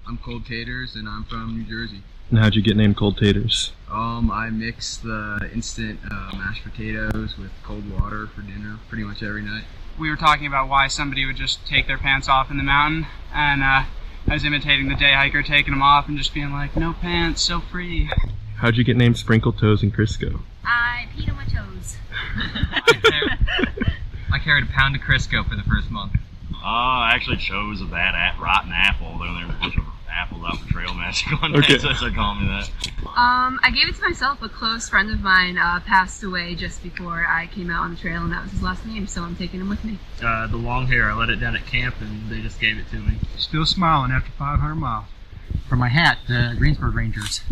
I'm Cold Taters, and I'm from New Jersey. And how'd you get named Cold Taters? I mix the instant mashed potatoes with cold water for dinner pretty much every night. We were talking about why somebody would just take their pants off in the mountain, and I was imitating the day hiker taking them off and just being like, no pants, so free. How'd you get named Sprinkle Toes and Crisco? I peed on my toes. I carried a pound of Crisco for the first month. I actually chose a bad rotten apple. There were a bunch of apples out for trail magic one day, so they called me that. I gave it to myself. A close friend of mine passed away just before I came out on the trail, and that was his last name, so I'm taking him with me. The long hair, I let it down at camp, and they just gave it to me. Still smiling after 500 miles. For my hat, the Greensburg Rangers.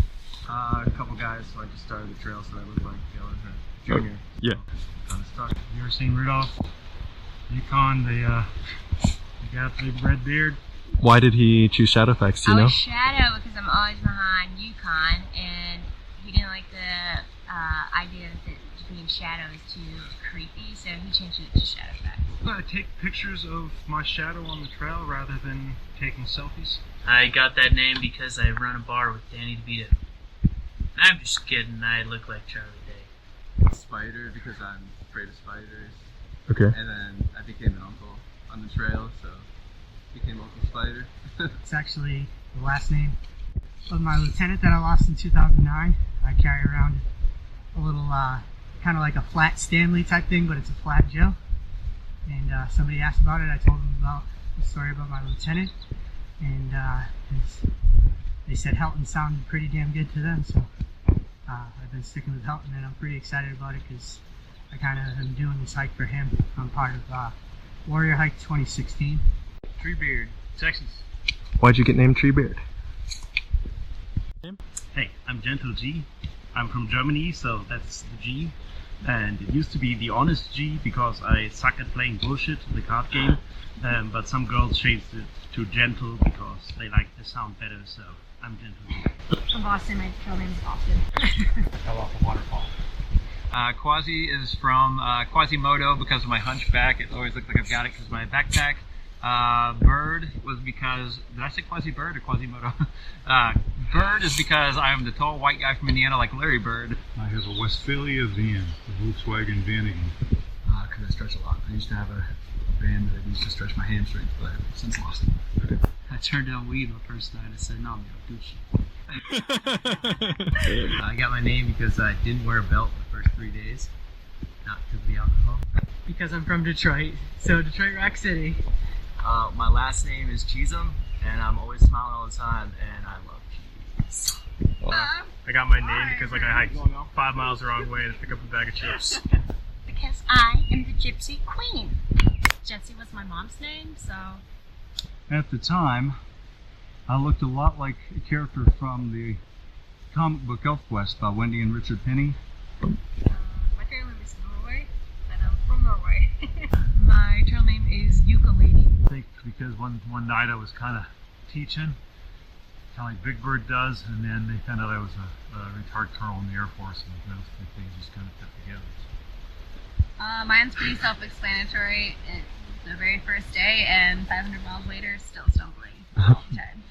A couple guys, so I just started the trail, so I look like I was a junior. Oh, yeah. Kind of stuck. You ever seen Rudolph? Yukon, the guy with the big red beard? Why did he choose Shadowfax, do you know? I was Shadow because I'm always behind Yukon, and he didn't like the idea that being Shadow is too creepy, so he changed it to Shadowfax. I take pictures of my shadow on the trail rather than taking selfies. I got that name because I run a bar with Danny DeVito. I'm just kidding, I look like Charlie Day. Spider, because I'm afraid of spiders. Okay. And then I became an uncle on the trail, so became Uncle Spider. It's actually the last name of my lieutenant that I lost in 2009. I carry around a little, kind of like a flat Stanley type thing, but it's a flat Joe. And somebody asked about it. I told them about the story about my lieutenant, and they said Helton sounded pretty damn good to them, so I've been sticking with Helton, and I'm pretty excited about it because I kind of am doing this hike for him. I'm part of Warrior Hike 2016. Treebeard, Texas. Why'd you get named Treebeard? Hey, I'm Gentle G. I'm from Germany, so that's the G. And it used to be the honest G because I suck at playing bullshit, the card game. But some girls changed it to Gentle because they like the sound better, so I'm Gentle G. From Boston, my trail name is Boston. Fell off a waterfall. Quasi is from Quasimodo because of my hunchback. It always looks like I've got it because of my backpack. Bird was because, did I say Quasi-Bird or Quasimodo? Bird is because I'm the tall white guy from Indiana like Larry Bird. I have a Westphalia van, a Volkswagen van again. Because I stretch a lot. I used to have a band that I used to stretch my hamstrings, but I've since lost it. I turned down weed the first night. I said, no, I'm gonna do shit. I got my name because I didn't wear a belt the first 3 days. Not because of the alcohol. Because I'm from Detroit, so Detroit Rock City. My last name is Cheesem, and I'm always smiling all the time, and I love cheese. I got my name because I hiked 5 miles the wrong way to pick up a bag of chips. Because I am the Gypsy Queen. Jessie was my mom's name, so... At the time, I looked a lot like a character from the comic book ElfQuest by Wendy and Richard Penny. My trail name is Norway, and I'm from Norway. My trail name is Ukulele. I think because one night I was kind of teaching, kind of like Big Bird does, and then they found out I was a retired colonel in the Air Force, and those two things just kind of fit together. Mine's pretty self-explanatory. It's the very first day, and 500 miles later, still stumbling all the time.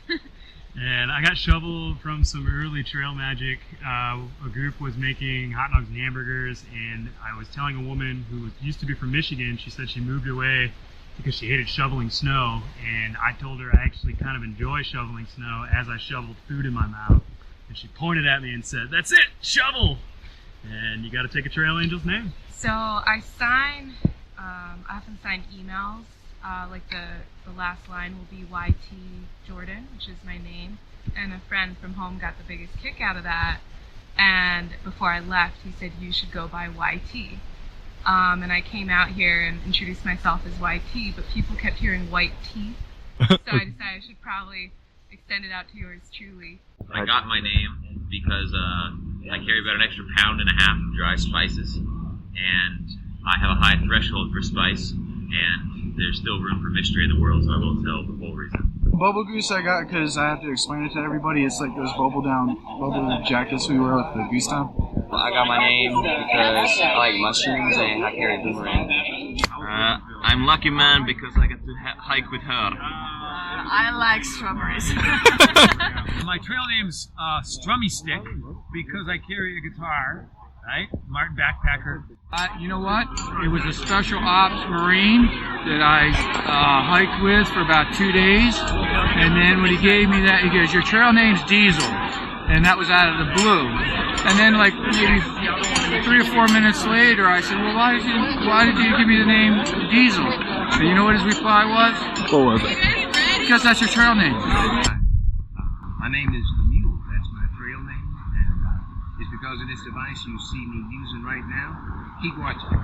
And I got shoveled from some early trail magic. A group was making hot dogs and hamburgers, and I was telling a woman who used to be from Michigan, she said she moved away because she hated shoveling snow, and I told her I actually kind of enjoy shoveling snow as I shoveled food in my mouth. And she pointed at me and said, "That's it, shovel!" And you got to take a trail angel's name. So I often sign emails. Like the last line will be YT Jordan, which is my name. And a friend from home got the biggest kick out of that. And before I left, he said, you should go by YT. And I came out here and introduced myself as YT, but people kept hearing white teeth. So I decided I should probably extend it out to yours truly. I got my name because I carry about an extra pound and a half of dry spices, and I have a high threshold for spice, and there's still room for mystery in the world, so I won't tell the whole reason. Bubble goose I got because I have to explain it to everybody. It's like those bubble jackets we wear with the goose down. I got my name because I like mushrooms and I carry a boomerang. I'm lucky man because I get to hike with her. I like strawberries. my trail name's Strummy Stick because I carry a guitar, right? Martin Backpacker. You know what? It was a special ops Marine that I hiked with for about 2 days. And then when he gave me that, he goes, your trail name's Diesel. And that was out of the blue. And then like maybe 3 or 4 minutes later, I said, well, why did you give me the name Diesel? And you know what his reply was? What was it? Because that's your trail name. My name is the Mule. That's my trail name. And it's because of this device you see me using right now. Keep watching.